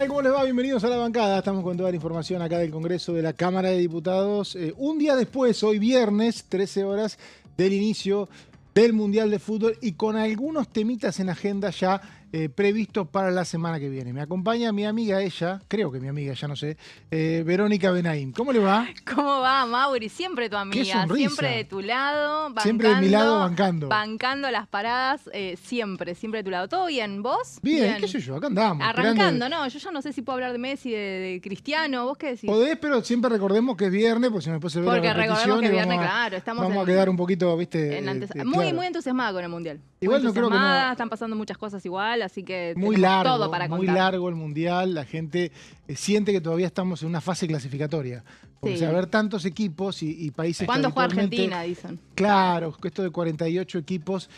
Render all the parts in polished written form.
¿Cómo les va? Bienvenidos a La Bancada. Estamos con toda la información acá del Congreso de la Cámara de Diputados. Un día después, hoy viernes, 13 horas del inicio del Mundial de Fútbol y con algunos temitas en agenda ya previstos para la semana que viene. Me acompaña mi amiga, ella, creo que mi amiga, ya no sé, Verónica Benaim. ¿Cómo le va? ¿Cómo va, Mauri? Siempre tu amiga, ¡Qué sonrisa! siempre de tu lado, bancando, Siempre de mi lado, bancando. Bancando las paradas, siempre de tu lado. ¿Todo bien? ¿Vos? Bien, qué sé yo, acá andamos. Arrancando, ¿no? Yo ya no sé si puedo hablar de Messi, de Cristiano. ¿Vos qué decís? Podés, pero siempre recordemos que es viernes, porque si no después se ve Porque la repetición recordemos que y viernes, vamos claro, estamos a quedar un poquito, viste... muy entusiasmada con el Mundial. Igual no creo que no... Están pasando muchas cosas igual, así que muy tenemos largo, todo para contar. muy largo el Mundial, la gente siente que todavía estamos en una fase clasificatoria. Porque Sí. haber tantos equipos y países... ¿Cuándo juega habitualmente- Argentina, dicen? Claro, esto de 48 equipos.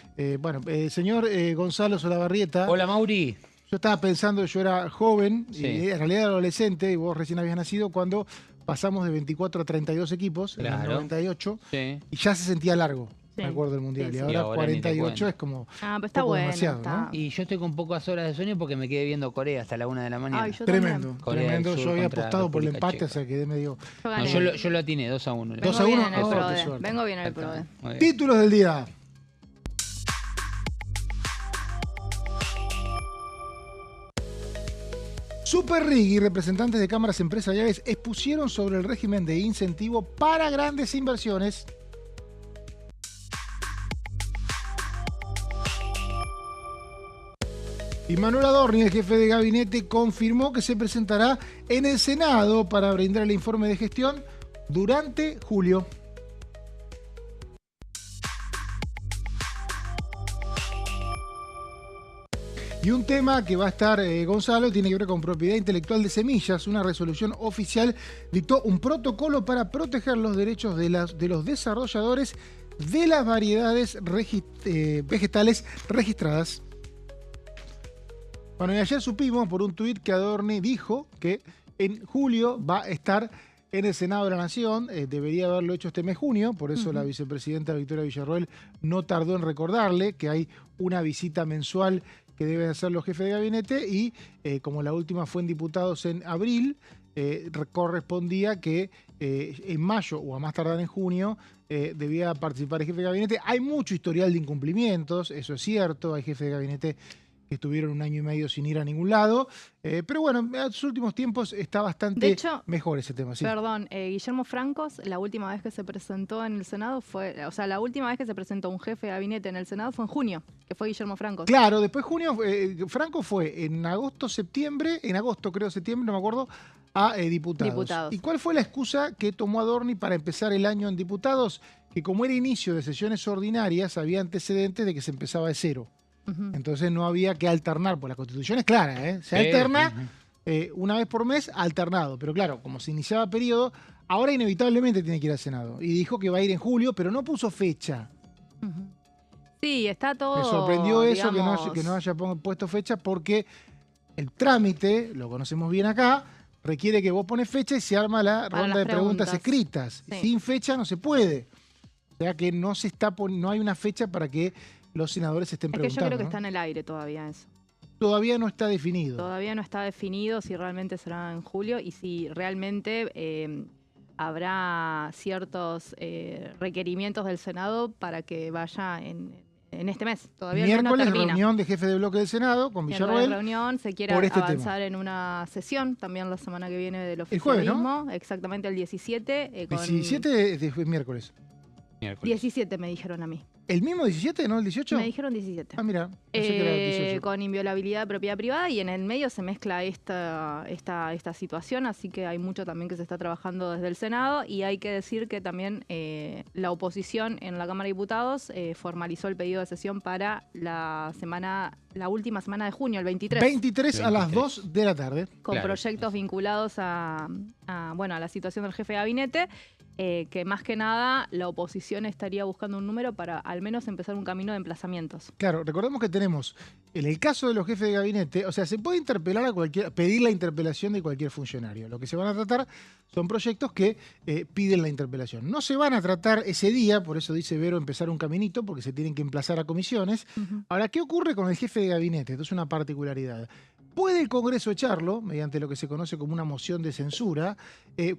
Señor Gonzalo Solabarrieta, Hola, Mauri. yo estaba pensando, yo era joven, Sí. y en realidad era adolescente, y vos recién habías nacido, cuando pasamos de 24 a 32 equipos, en el Claro. 98, Sí. y ya se sentía largo, Sí. me acuerdo del Mundial. Sí, y sí. ahora Y ahora ni te 48 cuento. es como... Ah, pero está poco bueno. demasiado, está... ¿no? Y yo estoy con pocas horas de sueño porque me quedé viendo Corea hasta la 1 de la mañana. Ay, yo Tremendo, también. Corea del tremendo. Sur Yo había contra apostado por el República empate, Checa. o sea, quedé medio... Yo No, gané. yo lo atiné 2-1. Vengo 2-1. bien en el Oh, PRODE. qué suerte. Vengo bien en el PRODE. Muy bien. Títulos del día. Superrig y representantes de cámaras empresariales expusieron sobre el régimen de incentivo para grandes inversiones. Y Manuel Adorni, el jefe de gabinete, confirmó que se presentará en el Senado para brindar el informe de gestión durante julio. Y un tema que va a estar Gonzalo tiene que ver con propiedad intelectual de semillas. Una resolución oficial dictó un protocolo para proteger los derechos de los desarrolladores de las variedades vegetales registradas. Bueno, y ayer supimos por un tuit que Adorni dijo que en julio va a estar en el Senado de la Nación. Debería haberlo hecho este mes junio, por eso la vicepresidenta Victoria Villarroel no tardó en recordarle que hay una visita mensual que deben hacer los jefes de gabinete y como la última fue en diputados en abril, correspondía que en mayo o a más tardar en junio debía participar el jefe de gabinete. Hay mucho historial de incumplimientos, eso es cierto, hay jefes de gabinete que estuvieron 1 año y medio sin ir a ningún lado, pero bueno, en los últimos tiempos está bastante De hecho, mejor ese tema. Sí. Perdón, Guillermo Francos, la última vez que se presentó en el Senado fue, o sea, la última vez que se presentó un jefe de gabinete en el Senado fue en junio, que fue Guillermo Francos. Claro, después junio, Franco fue en agosto, septiembre, no me acuerdo, a diputados. Diputados. ¿Y cuál fue la excusa que tomó Adorni para empezar el año en diputados? Que como era inicio de sesiones ordinarias, había antecedentes de que se empezaba de cero. Ujú. Entonces no había que alternar, pues la Constitución es clara, ¿eh? Se Sí, alterna una vez por mes, alternado. Pero claro, como se iniciaba periodo, ahora inevitablemente tiene que ir al Senado. Y dijo que va a ir en julio, pero no puso fecha. Ujú. Sí, está todo. Me sorprendió eso, digamos, que no haya puesto fecha, porque el trámite, lo conocemos bien acá, requiere que vos pones fecha y se arma la Para ronda las de preguntas preguntas. escritas. Sí. Sin fecha no se puede. O sea que no hay una fecha para que los senadores estén Es que yo preguntando. creo que ¿no? está en el aire todavía eso. Todavía no está definido. Todavía no está definido si realmente será en julio y si realmente habrá ciertos requerimientos del Senado para que vaya en este mes. Todavía el mes no Miércoles, termina. reunión de jefe de bloque del Senado con Miércoles Villarroel. reunión, se quiere por este avanzar en una sesión también la semana que viene del El jueves, ¿no? oficialismo, exactamente el 17. 17 de miércoles. Miércoles. 17 me dijeron a mí. ¿El mismo 17, no el 18? Me dijeron 17. Ah, mira, pensé que era el 18. Con inviolabilidad de propiedad privada y en el medio se mezcla esta situación, así que hay mucho también que se está trabajando desde el Senado y hay que decir que también la oposición en la Cámara de Diputados formalizó el pedido de sesión para la última semana de junio, el 23. 23 a las 23. 2 de la tarde. Con Claro. proyectos vinculados a la situación del jefe de gabinete, que más que nada la oposición estaría buscando un número para al menos empezar un camino de emplazamientos. Claro, recordemos que tenemos, en el caso de los jefes de gabinete, o sea, se puede interpelar pedir la interpelación de cualquier funcionario. Lo que se van a tratar son proyectos que piden la interpelación. No se van a tratar ese día, por eso dice Vero empezar un caminito, porque se tienen que emplazar a comisiones. Ujú. Ahora, ¿qué ocurre con el jefe de gabinete? Esto es una particularidad. Puede el Congreso echarlo, mediante lo que se conoce como una moción de censura,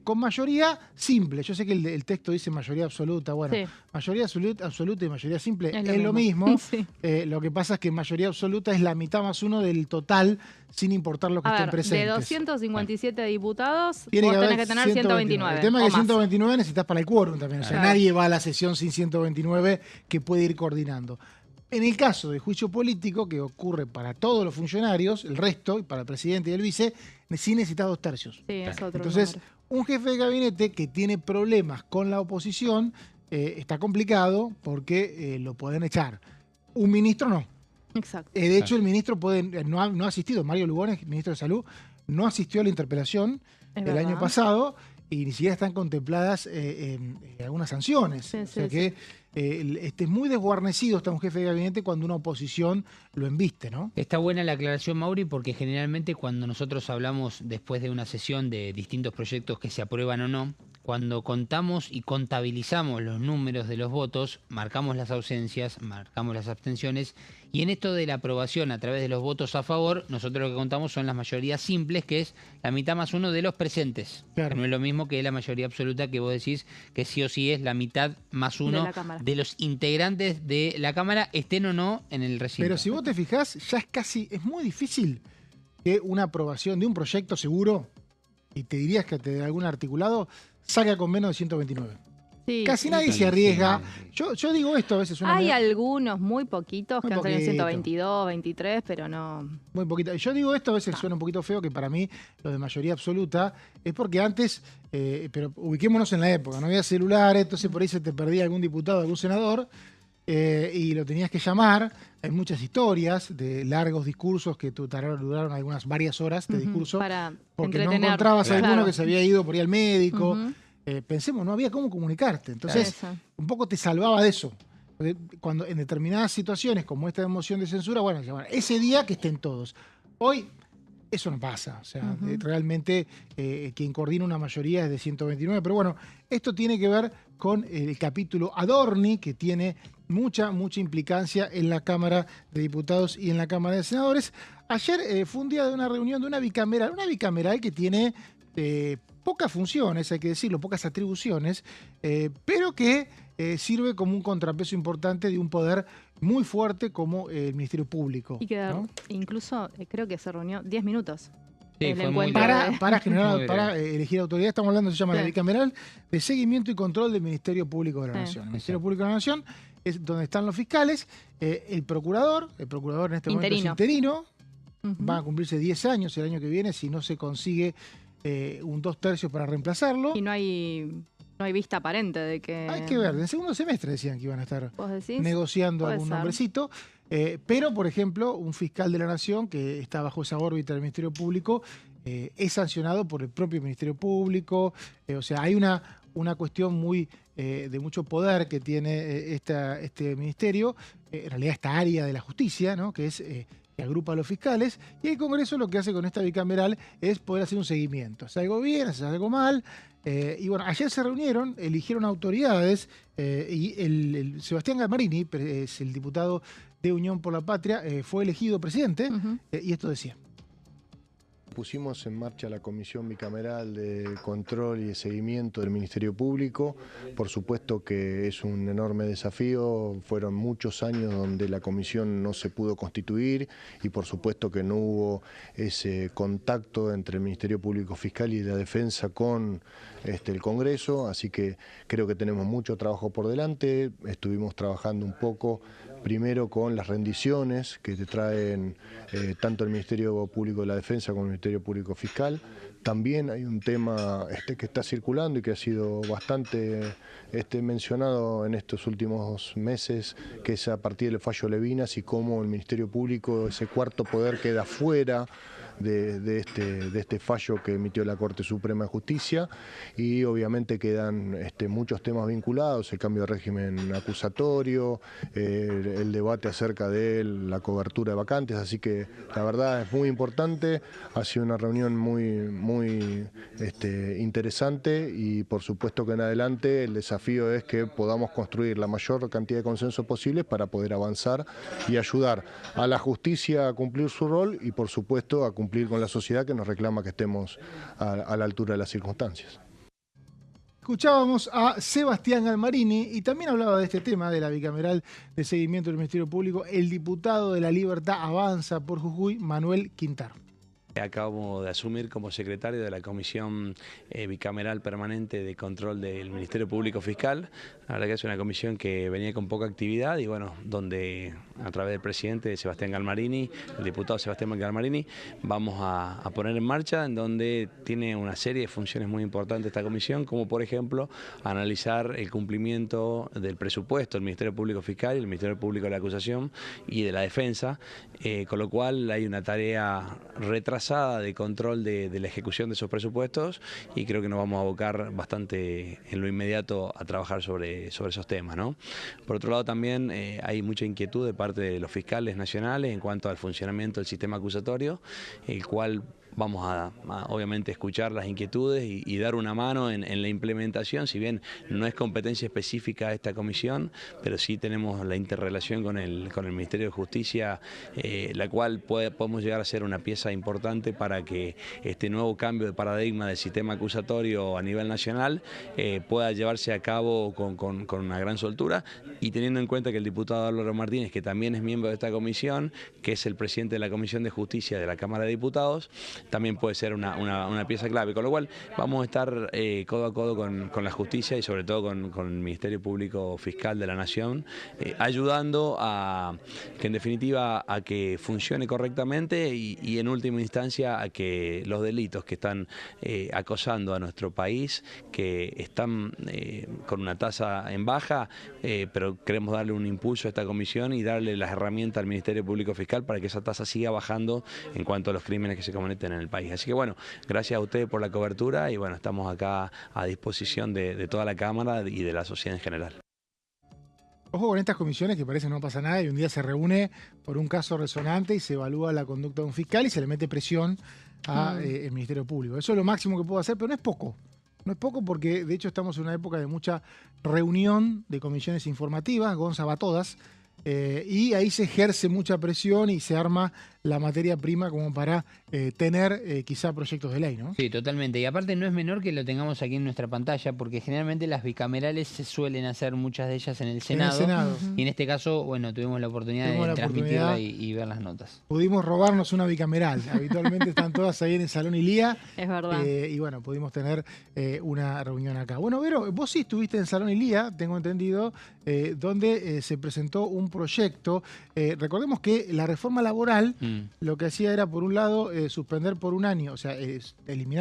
con mayoría simple. Yo sé que el texto dice mayoría absoluta. Bueno, Sí. mayoría absoluta y mayoría simple Es es lo lo mismo. mismo. Sí. Lo que pasa es que mayoría absoluta es la mitad más uno del total, sin importar los que A estén ver, presentes. de 257 diputados, Tiene vos que tenés haber que tener 129. El tema es o que más. 129 necesitas para el quórum también. O sea, Claro. nadie va a la sesión sin 129 que puede ir coordinando. En el caso de juicio político, que ocurre para todos los funcionarios, el resto, y para el presidente y el vice, sí necesita 2/3. Sí, es otro Entonces, número. un jefe de gabinete que tiene problemas con la oposición está complicado porque lo pueden echar. Un ministro no. Exacto. De hecho, el ministro no ha asistido. Mario Lugones, ministro de Salud, no asistió a la interpelación Es el año verdad. pasado y ni siquiera están contempladas algunas sanciones. Sí, O sea sí, que es muy desguarnecido está un jefe de gabinete cuando una oposición lo embiste, ¿no? Está buena la aclaración, Mauri, porque generalmente cuando nosotros hablamos después de una sesión de distintos proyectos que se aprueban o no, cuando contamos y contabilizamos los números de los votos, marcamos las ausencias, marcamos las abstenciones, y en esto de la aprobación a través de los votos a favor, nosotros lo que contamos son las mayorías simples, que es la mitad más uno de los presentes. Claro. Que no es lo mismo que la mayoría absoluta que vos decís que sí o sí es la mitad más uno la Cámara. de los integrantes de la Cámara, estén o no en el recinto. Pero si vos te fijás, ya es muy difícil que una aprobación de un proyecto seguro, y te dirías que de algún articulado, salga con menos de 129. Sí, Casi sí, nadie sí. se arriesga. Sí. Yo digo esto a veces. Hay algunos muy poquitos Muy que han salido en poquito. 122, 23, pero no. Muy poquita. Yo digo esto, a veces suena un poquito feo, que para mí lo de mayoría absoluta es porque antes, pero ubiquémonos en la época, no había celulares, entonces por ahí se te perdía algún diputado, algún senador, y lo tenías que llamar. Hay muchas historias de largos discursos que duraron varias horas de discurso, Para porque no entretener. encontrabas a alguno Claro. que se había ido por ahí al médico. Ujú. Pensemos, no había cómo comunicarte. Entonces, Eso. un poco te salvaba de eso. Porque cuando en determinadas situaciones, como esta moción de censura, bueno, ese día que estén todos. Hoy eso no pasa. O sea, realmente quien coordina una mayoría es de 129. Pero bueno, esto tiene que ver con el capítulo Adorni, que tiene mucha implicancia en la Cámara de Diputados y en la Cámara de Senadores. Ayer fue un día de una reunión de una bicameral que tiene pocas funciones, hay que decirlo, pocas atribuciones, pero que sirve como un contrapeso importante de un poder muy fuerte como el Ministerio Público. Y que ¿no? incluso creo que se reunió 10 minutos. Sí, el fue muy encuentro breve. de- Para elegir autoridad. Estamos hablando, se llama la Sí. bicameral de seguimiento y control del Ministerio Público de la Sí. Nación. El Ministerio Público de la Nación es donde están los fiscales, el procurador en este momento es interino, Ujú. van a cumplirse 10 años el año que viene si no se consigue un 2/3 para reemplazarlo. Y no hay vista aparente de que. Hay que ver, en segundo semestre decían que iban a estar ¿Vos decís? negociando Puede algún ser. nombrecito. Pero, por ejemplo, un fiscal de la Nación que está bajo esa órbita del Ministerio Público es sancionado por el propio Ministerio Público. O sea, hay una cuestión muy de mucho poder que tiene este ministerio, en realidad esta área de la justicia, ¿no? Que es que agrupa a los fiscales, y el Congreso lo que hace con esta bicameral es poder hacer un seguimiento. ¿Hace algo bien? ¿Hace algo mal? Y bueno, ayer se reunieron, eligieron autoridades, y el Sebastián Galmarini, es el diputado de Unión por la Patria, fue elegido presidente, Ujú. y esto decía. Pusimos en marcha la Comisión Bicameral de Control y de Seguimiento del Ministerio Público. Por supuesto que es un enorme desafío, fueron muchos años donde la comisión no se pudo constituir y por supuesto que no hubo ese contacto entre el Ministerio Público Fiscal y la Defensa con el Congreso, así que creo que tenemos mucho trabajo por delante. Estuvimos trabajando un poco primero con las rendiciones que te traen tanto el Ministerio Público de la Defensa como el Ministerio Público Fiscal. También hay un tema que está circulando y que ha sido bastante mencionado en estos últimos meses, que es a partir del fallo Levinas y cómo el Ministerio Público, ese cuarto poder, queda fuera de este fallo que emitió la Corte Suprema de Justicia, y obviamente quedan muchos temas vinculados, el cambio de régimen acusatorio, el debate acerca de la cobertura de vacantes, así que la verdad es muy importante, ha sido una reunión muy interesante, y por supuesto que en adelante el desafío es que podamos construir la mayor cantidad de consenso posible para poder avanzar y ayudar a la justicia a cumplir su rol y por supuesto a cumplir con la sociedad que nos reclama que estemos a la altura de las circunstancias. Escuchábamos a Sebastián Galmarini y también hablaba de este tema de la bicameral de seguimiento del Ministerio Público el diputado de La Libertad Avanza por Jujuy, Manuel Quintaro. Acabo de asumir como secretario de la Comisión Bicameral Permanente de Control del Ministerio Público Fiscal. La verdad que es una comisión que venía con poca actividad y bueno, donde a través del presidente Sebastián Galmarini, el diputado Sebastián Galmarini, vamos a poner en marcha, en donde tiene una serie de funciones muy importantes esta comisión, como por ejemplo analizar el cumplimiento del presupuesto del Ministerio Público Fiscal y el Ministerio Público de la Acusación y de la Defensa, con lo cual hay una tarea retrasada de control de la ejecución de esos presupuestos y creo que nos vamos a abocar bastante en lo inmediato a trabajar sobre esos temas, ¿no? Por otro lado también hay mucha inquietud de parte de los fiscales nacionales en cuanto al funcionamiento del sistema acusatorio, el cual vamos a obviamente escuchar las inquietudes y dar una mano en la implementación, si bien no es competencia específica de esta comisión, pero sí tenemos la interrelación con el Ministerio de Justicia, la cual podemos llegar a ser una pieza importante para que este nuevo cambio de paradigma del sistema acusatorio a nivel nacional pueda llevarse a cabo con una gran soltura, y teniendo en cuenta que el diputado Álvaro Martínez, que también es miembro de esta comisión, que es el presidente de la Comisión de Justicia de la Cámara de Diputados, también puede ser una pieza clave, con lo cual vamos a estar codo a codo con la justicia y sobre todo con el Ministerio Público Fiscal de la Nación, ayudando a que en definitiva a que funcione correctamente y en última instancia a que los delitos que están acosando a nuestro país, que están con una tasa en baja, pero queremos darle un impulso a esta comisión y darle las herramientas al Ministerio Público Fiscal para que esa tasa siga bajando en cuanto a los crímenes que se cometen en el país. Así que bueno, gracias a ustedes por la cobertura y bueno, estamos acá a disposición de toda la Cámara y de la sociedad en general. Ojo con estas comisiones que parece no pasa nada y un día se reúne por un caso resonante y se evalúa la conducta de un fiscal y se le mete presión al Ministerio Público. Eso es lo máximo que puedo hacer, pero no es poco. No es poco porque de hecho estamos en una época de mucha reunión de comisiones informativas, Gonza va a todas, y ahí se ejerce mucha presión y se arma la materia prima como para tener quizá proyectos de ley, ¿no? Sí, totalmente. Y aparte no es menor que lo tengamos aquí en nuestra pantalla, porque generalmente las bicamerales se suelen hacer muchas de ellas en el Senado. En el Senado. Y en este caso, bueno, tuvimos la oportunidad de transmitirla y ver las notas. Pudimos robarnos una bicameral. Habitualmente están todas ahí en el Salón Ilía. Es verdad. Y bueno, pudimos tener una reunión acá. Bueno, Vero, vos sí estuviste en el Salón Ilía, tengo entendido, donde se presentó un proyecto. Recordemos que la reforma laboral lo que hacía era, por un lado, suspender por un año, o sea,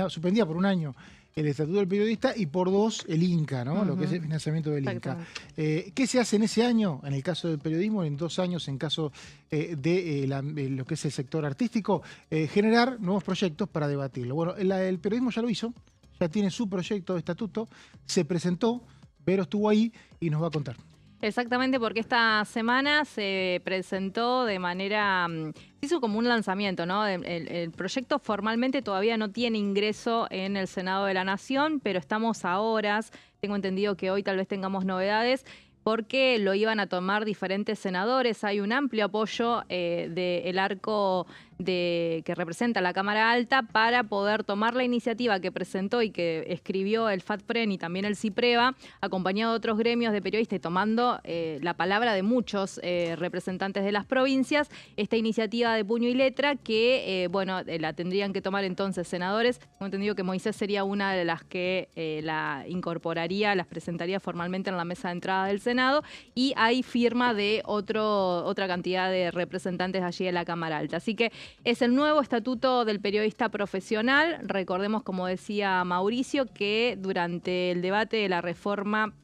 suspendía por un año el Estatuto del Periodista y por 2 el INCA, ¿no? Lo que es el financiamiento del INCA. ¿Qué se hace en ese año, en el caso del periodismo, en 2 años en caso de lo que es el sector artístico? Generar nuevos proyectos para debatirlo. Bueno, el periodismo ya lo hizo, ya tiene su proyecto de estatuto, se presentó, Vero estuvo ahí y nos va a contar. Exactamente, porque esta semana se presentó de manera, se hizo como un lanzamiento, ¿no? El proyecto formalmente todavía no tiene ingreso en el Senado de la Nación, pero estamos a horas, tengo entendido que hoy tal vez tengamos novedades, porque lo iban a tomar diferentes senadores. Hay un amplio apoyo del arco que representa la Cámara Alta para poder tomar la iniciativa que presentó y que escribió el FATPREN y también el CIPREVA, acompañado de otros gremios de periodistas y tomando la palabra de muchos representantes de las provincias, esta iniciativa de puño y letra que, bueno, la tendrían que tomar entonces senadores. Tengo entendido que Moisés sería una de las que la incorporaría, las presentaría formalmente en la mesa de entrada del Senado, y hay firma de otra cantidad de representantes allí de la Cámara Alta. Así que es el nuevo estatuto del periodista profesional. Recordemos, como decía Mauricio, que durante el debate de la reforma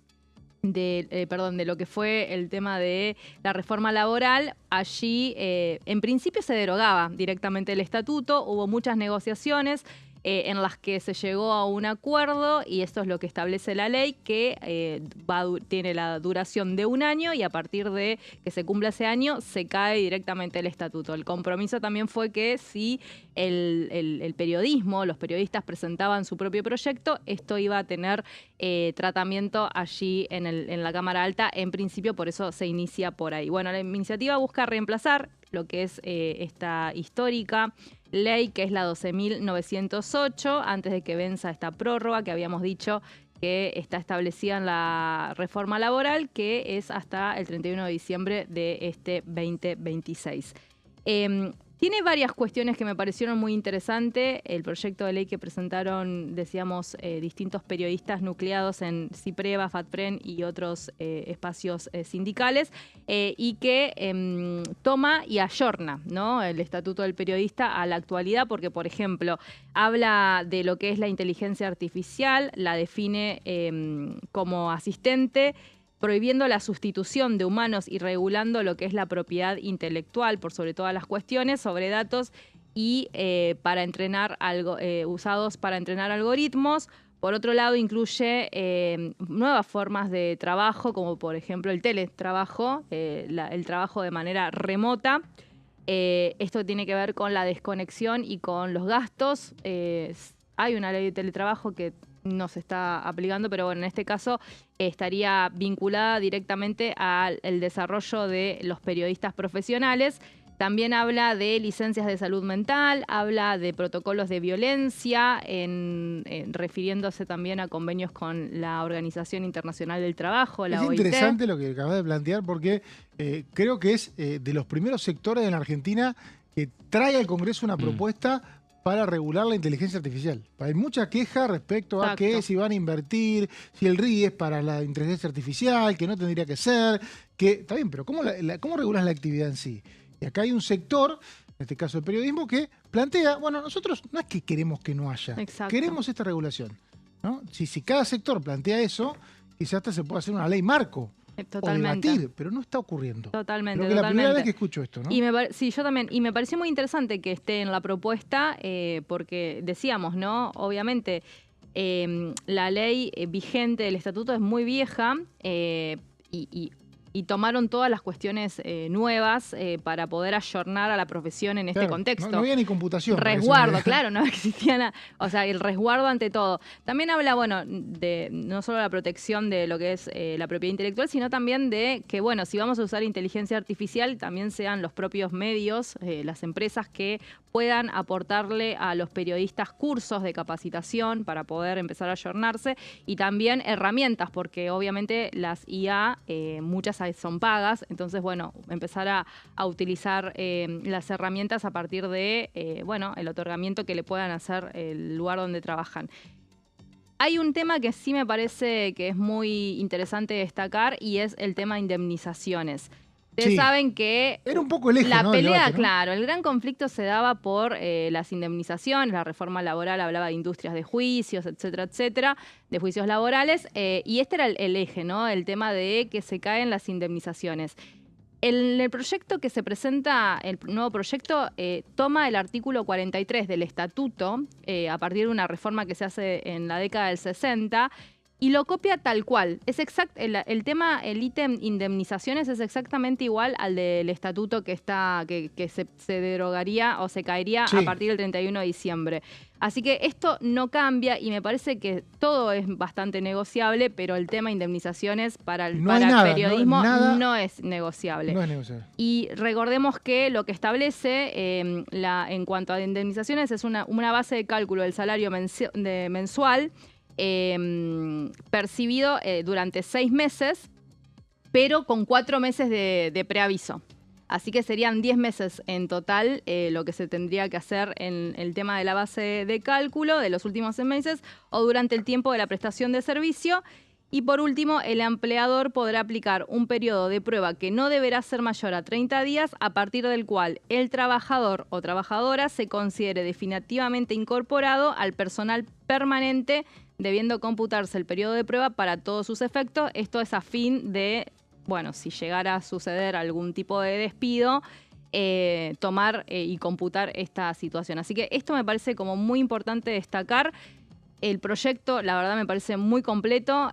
de lo que fue el tema de la reforma laboral, allí en principio se derogaba directamente el estatuto, hubo muchas negociaciones en las que se llegó a un acuerdo, y esto es lo que establece la ley, que tiene la duración de 1 año, y a partir de que se cumpla ese año se cae directamente el estatuto. El compromiso también fue que si el periodismo, los periodistas presentaban su propio proyecto, esto iba a tener tratamiento allí en la Cámara Alta, en principio, por eso se inicia por ahí. Bueno, la iniciativa busca reemplazar lo que es esta histórica ley, que es la 12.908, antes de que venza esta prórroga que habíamos dicho que está establecida en la reforma laboral, que es hasta el 31 de diciembre de este 2026. Tiene varias cuestiones que me parecieron muy interesantes. El proyecto de ley que presentaron, decíamos, distintos periodistas nucleados en CIPREVA, FATPREN y otros espacios sindicales, y que toma y ayorna, ¿no?, el Estatuto del Periodista a la actualidad, porque, por ejemplo, habla de lo que es la inteligencia artificial, la define como asistente, prohibiendo la sustitución de humanos y regulando lo que es la propiedad intelectual por sobre todas las cuestiones sobre datos y para entrenar usados para entrenar algoritmos. Por otro lado, incluye nuevas formas de trabajo, como por ejemplo el teletrabajo, el trabajo de manera remota. Esto tiene que ver con la desconexión y con los gastos. Hay una ley de teletrabajo que no se está aplicando, pero bueno, en este caso estaría vinculada directamente al desarrollo de los periodistas profesionales. También habla de licencias de salud mental, habla de protocolos de violencia, refiriéndose también a convenios con la Organización Internacional del Trabajo, la OIT. Es interesante lo que acabas de plantear, porque creo que es de los primeros sectores en la Argentina que trae al Congreso una propuesta para regular la inteligencia artificial. Hay mucha queja respecto a que si van a invertir, si el RI es para la inteligencia artificial, que no tendría que ser, que está bien, pero ¿cómo regulas la actividad en sí? Y acá hay un sector, en este caso el periodismo, que plantea, bueno, nosotros no es que queremos que no haya, queremos esta regulación, ¿no? Si cada sector plantea eso, quizás hasta se puede hacer una ley marco. Totalmente. O debatir, pero no está ocurriendo. Totalmente. Creo que la primera vez que escucho esto, ¿no? Sí, yo también. Y me pareció muy interesante que esté en la propuesta, porque decíamos, ¿no? Obviamente, la ley vigente del estatuto es muy vieja y tomaron todas las cuestiones nuevas para poder ayornar a la profesión en este contexto. No había ni computación. Resguardo, claro, no existía nada. O sea, el resguardo ante todo. También habla, bueno, de no solo la protección de lo que es la propiedad intelectual, sino también de que, bueno, si vamos a usar inteligencia artificial, también sean los propios medios, las empresas que puedan aportarle a los periodistas cursos de capacitación para poder empezar a ayornarse, y también herramientas, porque obviamente las IA, muchas son pagas, entonces, bueno, empezar a utilizar las herramientas a partir de, bueno, el otorgamiento que le puedan hacer el lugar donde trabajan. Hay un tema que sí me parece que es muy interesante destacar, y es el tema de indemnizaciones. Ustedes saben que era un poco el eje, la ¿no?, pelea, debate, ¿no? claro, el gran conflicto se daba por las indemnizaciones. La reforma laboral hablaba de industrias de juicios, etcétera, etcétera, de juicios laborales, y este era el eje, ¿no?, el tema de que se caen las indemnizaciones. El proyecto que se presenta, el nuevo proyecto, toma el artículo 43 del estatuto, a partir de una reforma que se hace en la década del 60, y lo copia tal cual. Es el ítem indemnizaciones es exactamente igual al del estatuto que se derogaría o se caería a partir del 31 de diciembre. Así que esto no cambia, y me parece que todo es bastante negociable, pero el tema indemnizaciones para el periodismo no es negociable. No es negociable. Y recordemos que lo que establece en cuanto a indemnizaciones es una base de cálculo del salario mensual percibido durante 6 meses, pero con 4 meses de preaviso. Así que serían 10 meses en total lo que se tendría que hacer en el tema de la base de cálculo de los últimos 6 meses o durante el tiempo de la prestación de servicio. Y por último, el empleador podrá aplicar un periodo de prueba que no deberá ser mayor a 30 días, a partir del cual el trabajador o trabajadora se considere definitivamente incorporado al personal permanente debiendo computarse el periodo de prueba para todos sus efectos. Esto es a fin de, bueno, si llegara a suceder algún tipo de despido, tomar y computar esta situación. Así que esto me parece como muy importante destacar. El proyecto, la verdad, me parece muy completo.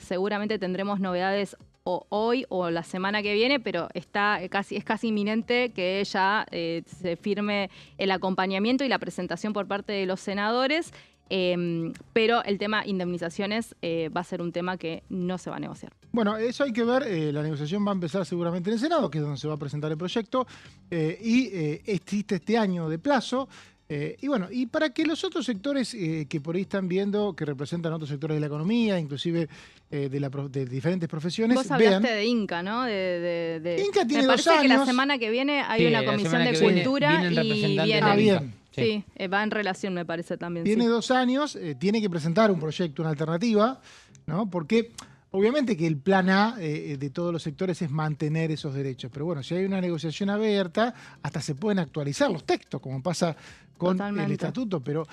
Seguramente tendremos novedades hoy o la semana que viene, pero es casi inminente que ya se firme el acompañamiento y la presentación por parte de los senadores. Pero el tema indemnizaciones va a ser un tema que no se va a negociar. Bueno, eso hay que ver. La negociación va a empezar seguramente en el Senado, que es donde se va a presentar el proyecto, y existe este año de plazo. Y bueno, y para que los otros sectores que por ahí están viendo, que representan otros sectores de la economía, inclusive de diferentes profesiones, vos hablaste de Inca, ¿no? Inca tiene 2 años. Me parece que la semana que viene hay una comisión de cultura y viene. Bien. Sí, va en relación, me parece también. Tiene 2 años, tiene que presentar un proyecto, una alternativa, ¿no? Porque obviamente que el plan A de todos los sectores es mantener esos derechos. Pero bueno, si hay una negociación abierta, hasta se pueden actualizar los textos, como pasa con el estatuto, pero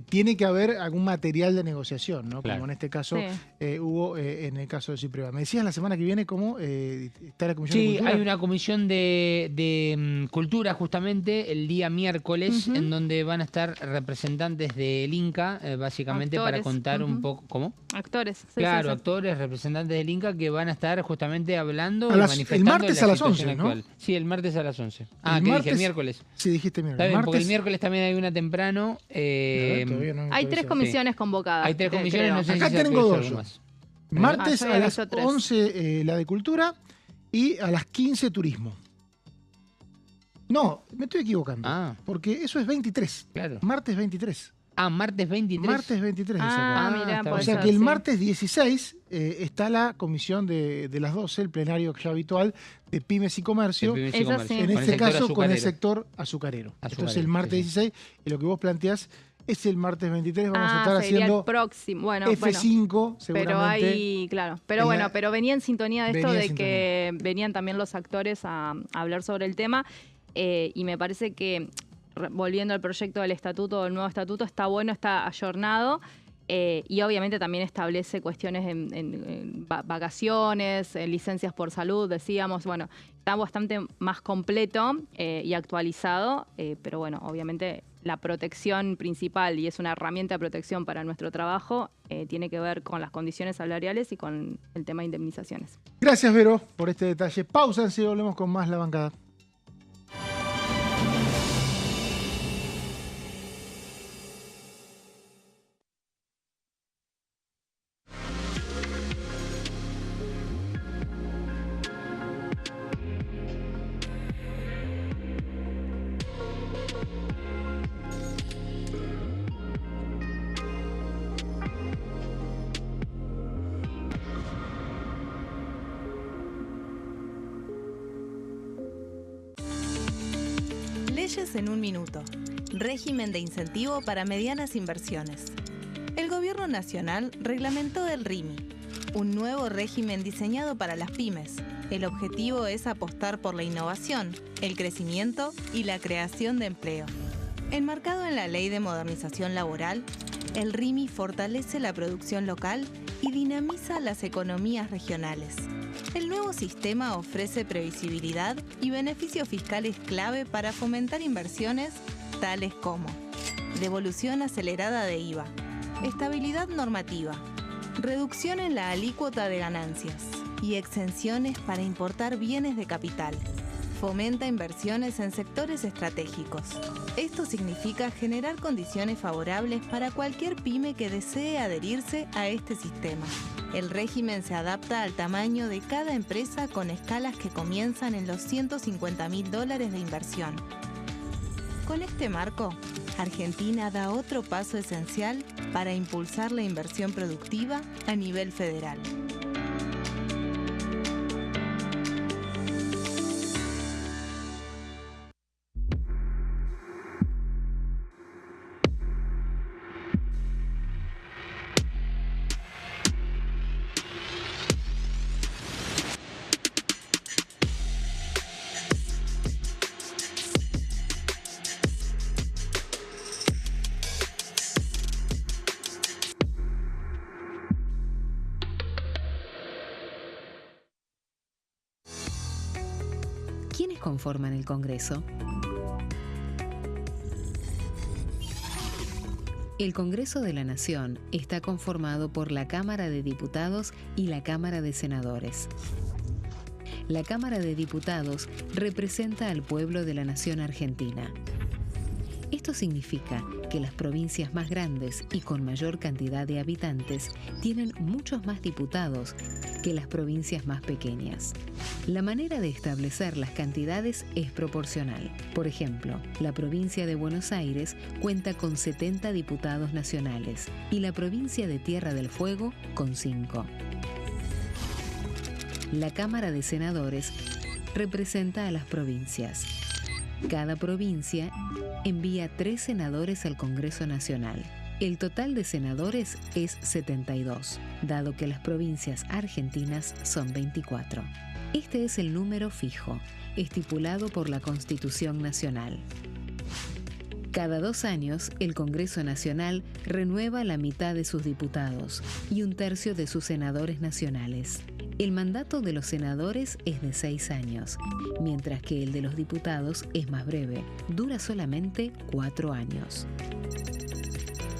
tiene que haber algún material de negociación, ¿no? Claro. Como en este caso hubo en el caso de Cipriva. Me decías la semana que viene cómo está la comisión de cultura. Sí, hay una comisión de cultura justamente el día miércoles, en donde van a estar representantes del Inca, básicamente actores, para contar un poco. ¿Cómo? Actores. Claro, actores, representantes del Inca que van a estar justamente hablando y manifestando. El martes a las 11, ¿no? Actual. Sí, el martes a las 11. Dije? El miércoles. Sí, dijiste miércoles. Está bien, porque el miércoles también hay una temprano. Hay 3 comisiones convocadas. Hay 3 comisiones, no sé acá si tengo 2 más. Martes a las 3. 11 la de cultura y a las 15 turismo. No, me estoy equivocando. Porque eso es 23. Claro. Martes 23. Martes 23. Martes 23. Mirá, o sea que el martes 16 está la comisión de las 12, el plenario ya habitual de Pymes y Comercio. En este caso con el sector azucarero. Esto es el martes 16 y lo que vos planteás es el martes 23. Vamos a estar haciendo el próximo. Bueno, F5 seguramente. Pero venía en sintonía de esto de que venían también los actores a hablar sobre el tema y me parece que volviendo al proyecto del estatuto, del nuevo estatuto, está bueno, está ayornado y obviamente también establece cuestiones en vacaciones, licencias por salud, decíamos, bueno, está bastante más completo y actualizado, pero bueno, obviamente la protección principal y es una herramienta de protección para nuestro trabajo, tiene que ver con las condiciones salariales y con el tema de indemnizaciones. Gracias, Vero, por este detalle. Pausa, y volvemos con más La Bancada. Leyes en un minuto. Régimen de incentivo para medianas inversiones. El Gobierno Nacional reglamentó el RIMI, un nuevo régimen diseñado para las pymes. El objetivo es apostar por la innovación, el crecimiento y la creación de empleo. Enmarcado en la Ley de Modernización Laboral, el RIMI fortalece la producción local y dinamiza las economías regionales. El nuevo sistema ofrece previsibilidad y beneficios fiscales clave para fomentar inversiones tales como devolución acelerada de IVA, estabilidad normativa, reducción en la alícuota de ganancias y exenciones para importar bienes de capital. Fomenta inversiones en sectores estratégicos. Esto significa generar condiciones favorables para cualquier pyme que desee adherirse a este sistema. El régimen se adapta al tamaño de cada empresa con escalas que comienzan en los $150.000 de inversión. Con este marco, Argentina da otro paso esencial para impulsar la inversión productiva a nivel federal. conforman el Congreso? El Congreso de la Nación está conformado por la Cámara de Diputados y la Cámara de Senadores. La Cámara de Diputados representa al pueblo de la nación argentina. Esto significa que las provincias más grandes y con mayor cantidad de habitantes tienen muchos más diputados que las provincias más pequeñas. La manera de establecer las cantidades es proporcional. Por ejemplo, la provincia de Buenos Aires cuenta con 70 diputados nacionales y la provincia de Tierra del Fuego con 5. La Cámara de Senadores representa a las provincias. Cada provincia envía 3 senadores al Congreso Nacional. El total de senadores es 72, dado que las provincias argentinas son 24. Este es el número fijo, estipulado por la Constitución Nacional. Cada 2 años, el Congreso Nacional renueva la mitad de sus diputados y 1/3 de sus senadores nacionales. El mandato de los senadores es de 6 años, mientras que el de los diputados es más breve, dura solamente 4 años.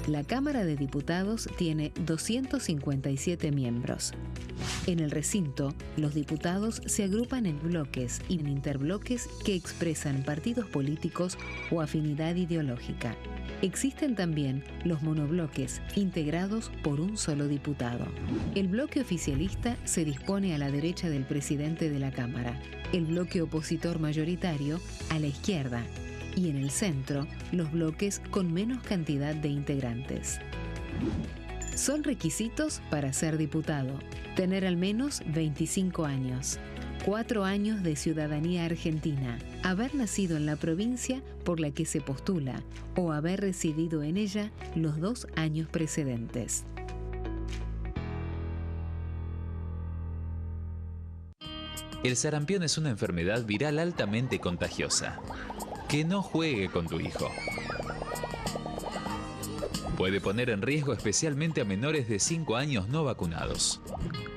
La Cámara de Diputados tiene 257 miembros. En el recinto, los diputados se agrupan en bloques y en interbloques que expresan partidos políticos o afinidad ideológica. Existen también los monobloques, integrados por un solo diputado. El bloque oficialista se dispone a la derecha del presidente de la Cámara, el bloque opositor mayoritario a la izquierda, y en el centro, los bloques con menos cantidad de integrantes. Son requisitos para ser diputado: tener al menos 25 años, 4 años de ciudadanía argentina, haber nacido en la provincia por la que se postula o haber residido en ella los 2 años precedentes. El sarampión es una enfermedad viral altamente contagiosa. Que no juegue con tu hijo. Puede poner en riesgo especialmente a menores de 5 años no vacunados.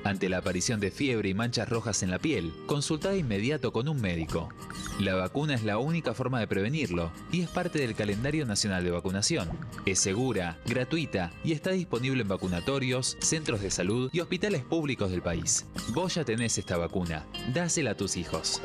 Ante la aparición de fiebre y manchas rojas en la piel, consulta de inmediato con un médico. La vacuna es la única forma de prevenirlo y es parte del calendario nacional de vacunación. Es segura, gratuita y está disponible en vacunatorios, centros de salud y hospitales públicos del país. Vos ya tenés esta vacuna. Dásela a tus hijos.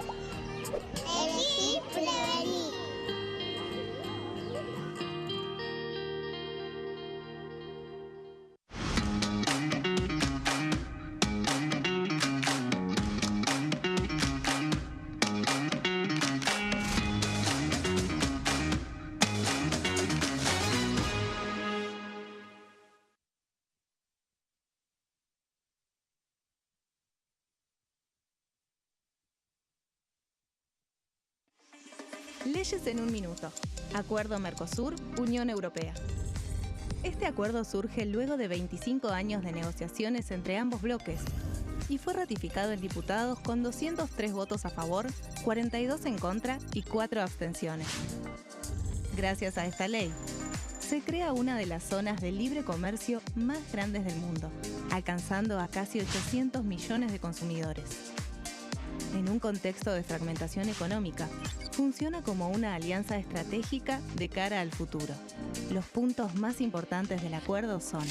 Leyes en un minuto. Acuerdo Mercosur-Unión Europea. Este acuerdo surge luego de 25 años de negociaciones entre ambos bloques y fue ratificado en diputados con 203 votos a favor, 42 en contra y 4 abstenciones. Gracias a esta ley, se crea una de las zonas de libre comercio más grandes del mundo, alcanzando a casi 800 millones de consumidores. En un contexto de fragmentación económica, funciona como una alianza estratégica de cara al futuro. Los puntos más importantes del acuerdo son: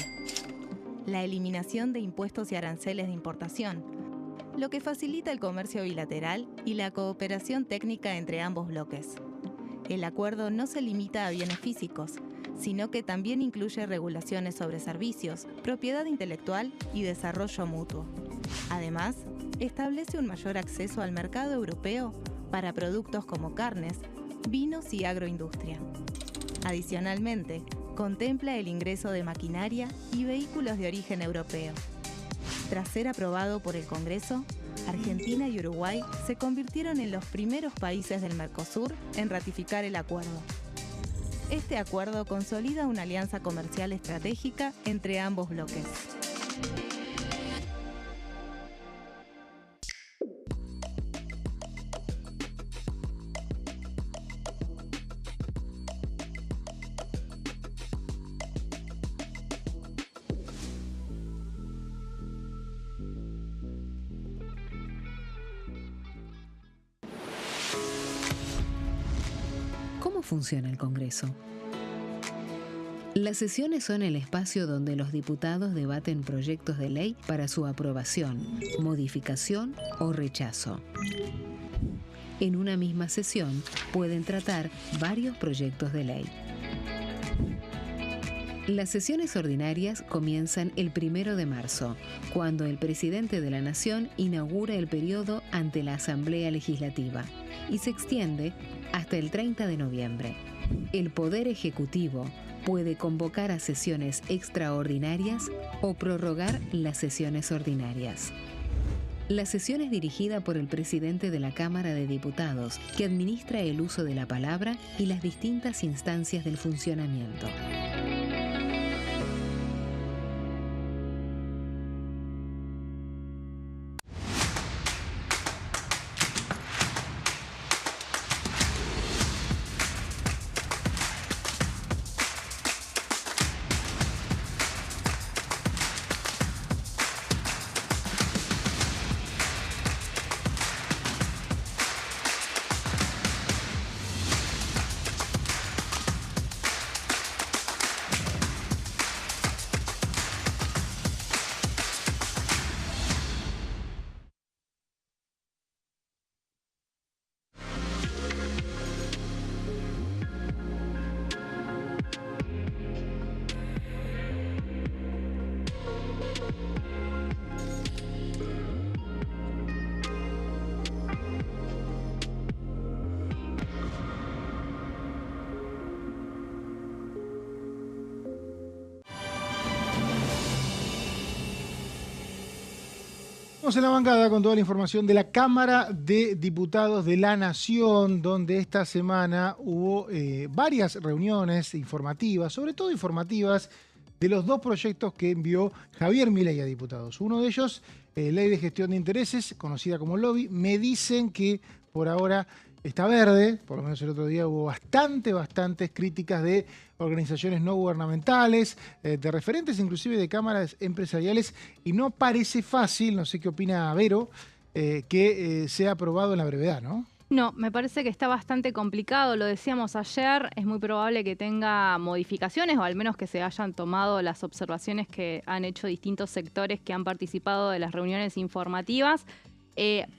la eliminación de impuestos y aranceles de importación, lo que facilita el comercio bilateral y la cooperación técnica entre ambos bloques. El acuerdo no se limita a bienes físicos, sino que también incluye regulaciones sobre servicios, propiedad intelectual y desarrollo mutuo. Además, establece un mayor acceso al mercado europeo para productos como carnes, vinos y agroindustria. Adicionalmente, contempla el ingreso de maquinaria y vehículos de origen europeo. Tras ser aprobado por el Congreso, Argentina y Uruguay se convirtieron en los primeros países del Mercosur en ratificar el acuerdo. Este acuerdo consolida una alianza comercial estratégica entre ambos bloques. ¿Cómo funciona el Congreso? Las sesiones son el espacio donde los diputados debaten proyectos de ley para su aprobación, modificación o rechazo. En una misma sesión pueden tratar varios proyectos de ley. Las sesiones ordinarias comienzan el 1 de marzo, cuando el presidente de la Nación inaugura el periodo ante la Asamblea Legislativa y se extiende hasta el 30 de noviembre. El Poder Ejecutivo puede convocar a sesiones extraordinarias o prorrogar las sesiones ordinarias. La sesión es dirigida por el presidente de la Cámara de Diputados, que administra el uso de la palabra y las distintas instancias del funcionamiento. En la bancada con toda la información de la Cámara de Diputados de la Nación, donde esta semana hubo varias reuniones informativas, sobre todo informativas, de los dos proyectos que envió Javier Milei a diputados. Uno de ellos, Ley de Gestión de Intereses, conocida como LOBI. Me dicen que por ahora está verde, por lo menos el otro día hubo bastantes críticas de organizaciones no gubernamentales, de referentes inclusive de cámaras empresariales, y no parece fácil, no sé qué opina Vero, que sea aprobado en la brevedad, ¿no? No, me parece que está bastante complicado, lo decíamos ayer, es muy probable que tenga modificaciones o al menos que se hayan tomado las observaciones que han hecho distintos sectores que han participado de las reuniones informativas.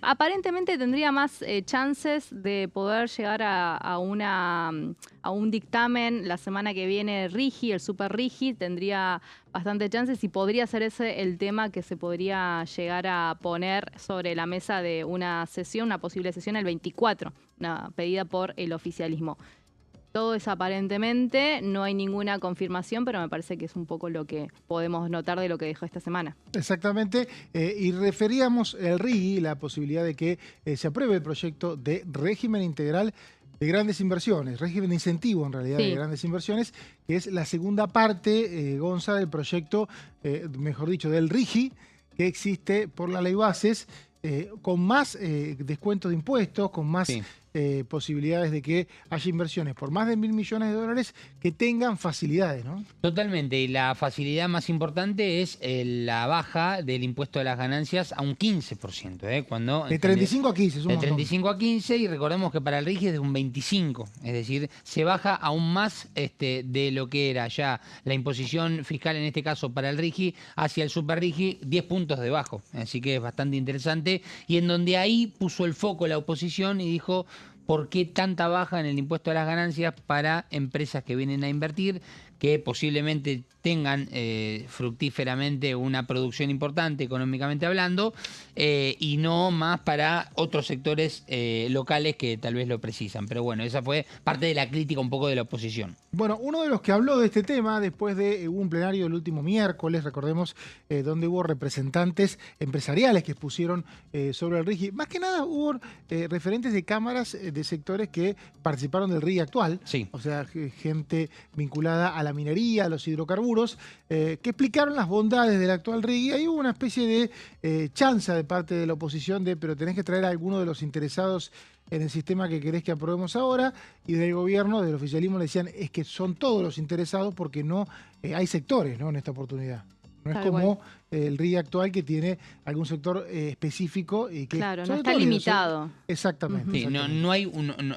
Aparentemente tendría más chances de poder llegar a un dictamen la semana que viene. Rigi, el Super Rigi, tendría bastantes chances y podría ser ese el tema que se podría llegar a poner sobre la mesa de una sesión, una posible sesión el 24, una pedida por el oficialismo. Todo es aparentemente, no hay ninguna confirmación, pero me parece que es un poco lo que podemos notar de lo que dejó esta semana. Exactamente, y referíamos el RIGI, la posibilidad de que se apruebe el proyecto de régimen integral de grandes inversiones, régimen de incentivo en realidad de grandes inversiones, que es la segunda parte, Gonza, del proyecto, mejor dicho, del RIGI, que existe por la ley Bases, con más descuentos de impuestos, con más posibilidades de que haya inversiones por más de 1.000 millones de dólares que tengan facilidades, ¿no? Totalmente, y la facilidad más importante es la baja del impuesto de las ganancias a un 15%. Cuando, de 35 a 15, es un de montón. 35 a 15, y recordemos que para el RIGI es de un 25, es decir, se baja aún más de lo que era ya la imposición fiscal, en este caso para el RIGI, hacia el Super RIGI, 10 puntos debajo, así que es bastante interesante, y en donde ahí puso el foco la oposición y dijo: ¿por qué tanta baja en el impuesto a las ganancias para empresas que vienen a invertir, que posiblemente tengan fructíferamente una producción importante económicamente hablando, y no más para otros sectores locales que tal vez lo precisan? Pero bueno, esa fue parte de la crítica un poco de la oposición. Bueno, uno de los que habló de este tema después de un plenario el último miércoles, recordemos, donde hubo representantes empresariales que expusieron sobre el RIGI. Más que nada hubo referentes de cámaras de sectores que participaron del RIGI actual, o sea, gente vinculada a la minería, a los hidrocarburos, que explicaron las bondades del actual RIGI. Ahí hubo una especie de chanza de parte de la oposición pero tenés que traer a alguno de los interesados en el sistema que querés que aprobemos ahora, y del gobierno, del oficialismo, le decían es que son todos los interesados porque no hay sectores, ¿no?, en esta oportunidad. No es Tal como cual. el RIGI actual que tiene algún sector específico y que Claro, no sobre está todo líder, limitado. Exactamente. Sí, exactamente. no hay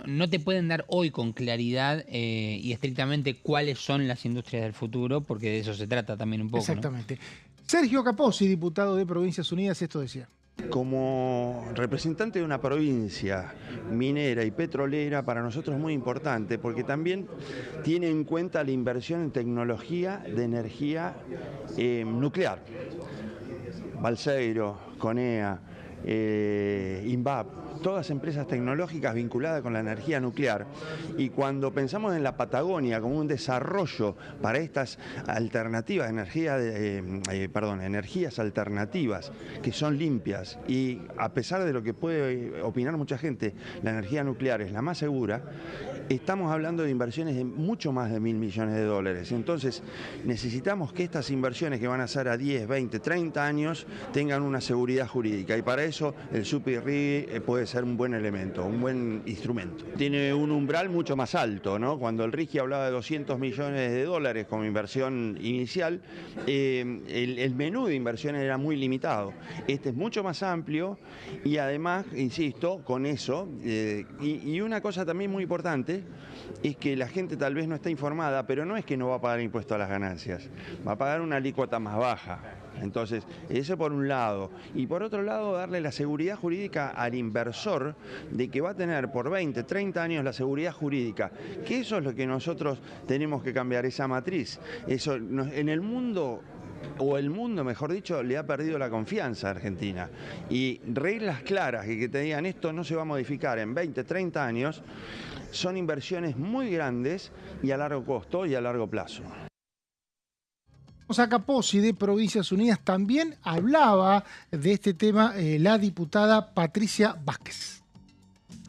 no te pueden dar hoy con claridad y estrictamente cuáles son las industrias del futuro, porque de eso se trata también un poco, ¿no? Exactamente. Sergio Capozzi, diputado de Provincias Unidas, esto decía. Como representante de una provincia minera y petrolera, para nosotros es muy importante porque también tiene en cuenta la inversión en tecnología de energía nuclear. Balseiro, Conea, INVAP, todas empresas tecnológicas vinculadas con la energía nuclear. Y cuando pensamos en la Patagonia como un desarrollo para estas alternativas, energías alternativas que son limpias, y a pesar de lo que puede opinar mucha gente, la energía nuclear es la más segura, estamos hablando de inversiones de mucho más de 1.000 millones de dólares. Entonces necesitamos que estas inversiones, que van a ser a 10, 20, 30 años, tengan una seguridad jurídica, y para eso el SUPI-RIGI puede ser un buen elemento, un buen instrumento. Tiene un umbral mucho más alto, ¿no? Cuando el RIGI hablaba de 200 millones de dólares como inversión inicial, el menú de inversiones era muy limitado. Este es mucho más amplio y además, insisto, con eso, y una cosa también muy importante, es que la gente tal vez no está informada, pero no es que no va a pagar impuesto a las ganancias, va a pagar una alícuota más baja. Entonces, eso por un lado. Y por otro lado, darle la seguridad jurídica al inversor de que va a tener por 20, 30 años la seguridad jurídica. Que eso es lo que nosotros tenemos que cambiar, esa matriz. Eso, en el mundo, o el mundo, mejor dicho, le ha perdido la confianza a Argentina. Y reglas claras que te digan esto no se va a modificar en 20, 30 años, son inversiones muy grandes y a largo costo y a largo plazo. A Capozzi de Provincias Unidas también hablaba de este tema la diputada Patricia Vázquez.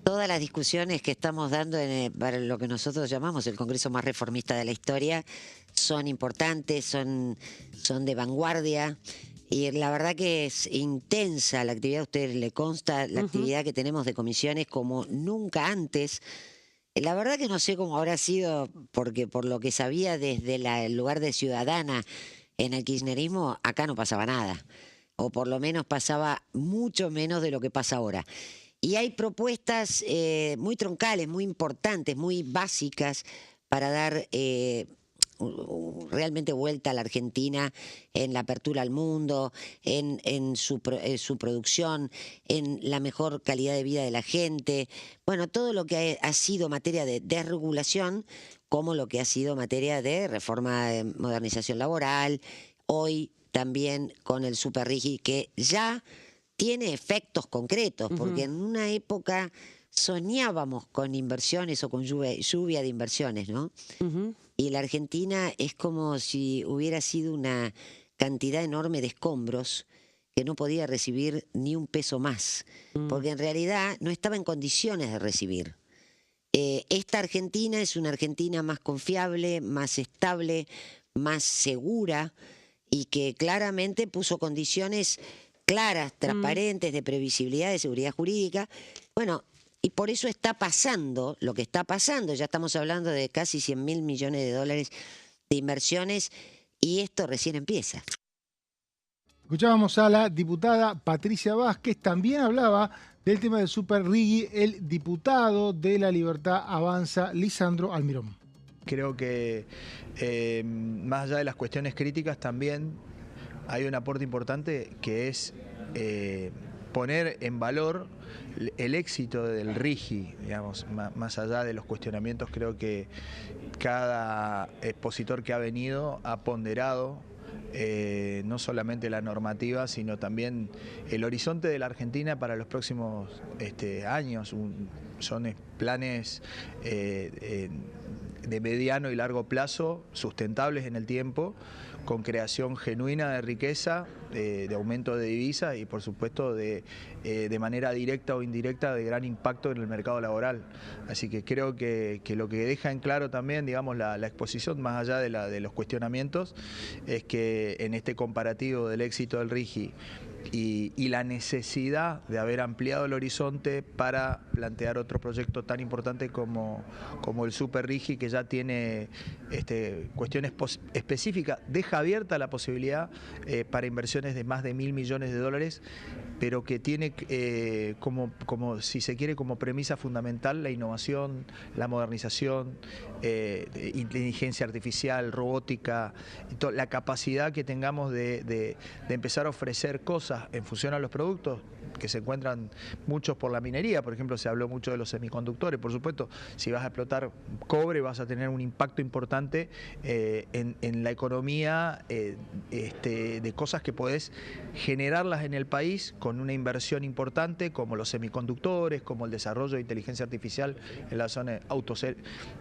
Todas las discusiones que estamos dando para lo que nosotros llamamos el Congreso más reformista de la historia son importantes, son de vanguardia. Y la verdad que es intensa la actividad, a ustedes le consta la actividad que tenemos de comisiones como nunca antes. La verdad que no sé cómo habrá sido, porque por lo que sabía desde el lugar de ciudadana en el kirchnerismo, acá no pasaba nada. O por lo menos pasaba mucho menos de lo que pasa ahora. Y hay propuestas muy troncales, muy importantes, muy básicas para dar realmente vuelta a la Argentina en la apertura al mundo, en su producción, en la mejor calidad de vida de la gente. Bueno, todo lo que ha sido materia de desregulación, como lo que ha sido materia de reforma de modernización laboral, hoy también con el SUPI-RIGI, que ya tiene efectos concretos, porque en una época soñábamos con inversiones o con lluvia de inversiones, ¿no? Y la Argentina es como si hubiera sido una cantidad enorme de escombros que no podía recibir ni un peso más, porque en realidad no estaba en condiciones de recibir. Esta Argentina es una Argentina más confiable, más estable, más segura, y que claramente puso condiciones claras, transparentes, de previsibilidad, de seguridad jurídica. Bueno, y por eso está pasando lo que está pasando. Ya estamos hablando de casi 100.000 millones de dólares de inversiones, y esto recién empieza. Escuchábamos a la diputada Patricia Vázquez, también hablaba del tema del SUPI-RIGI el diputado de La Libertad Avanza, Lisandro Almirón. Creo que más allá de las cuestiones críticas también hay un aporte importante, que es poner en valor el éxito del RIGI, digamos, más allá de los cuestionamientos. Creo que cada expositor que ha venido ha ponderado no solamente la normativa, sino también el horizonte de la Argentina para los próximos años. Son planes de mediano y largo plazo, sustentables en el tiempo, con creación genuina de riqueza, de aumento de divisas y por supuesto de manera directa o indirecta de gran impacto en el mercado laboral. Así que creo que lo que deja en claro también, digamos, la exposición, más allá de los cuestionamientos, es que en este comparativo del éxito del RIGI y la necesidad de haber ampliado el horizonte para plantear otro proyecto tan importante como el SUPI-RIGI, que ya tiene cuestiones específicas, deja deja abierta la posibilidad para inversiones de más de 1.000 millones de dólares, pero que tiene como si se quiere, como premisa fundamental la innovación, la modernización, inteligencia artificial, robótica, la capacidad que tengamos de empezar a ofrecer cosas en función a los productos que se encuentran muchos por la minería. Por ejemplo, se habló mucho de los semiconductores. Por supuesto, si vas a explotar cobre vas a tener un impacto importante en la economía de cosas que podés generarlas en el país con una inversión importante, como los semiconductores, como el desarrollo de inteligencia artificial en la zona de autos.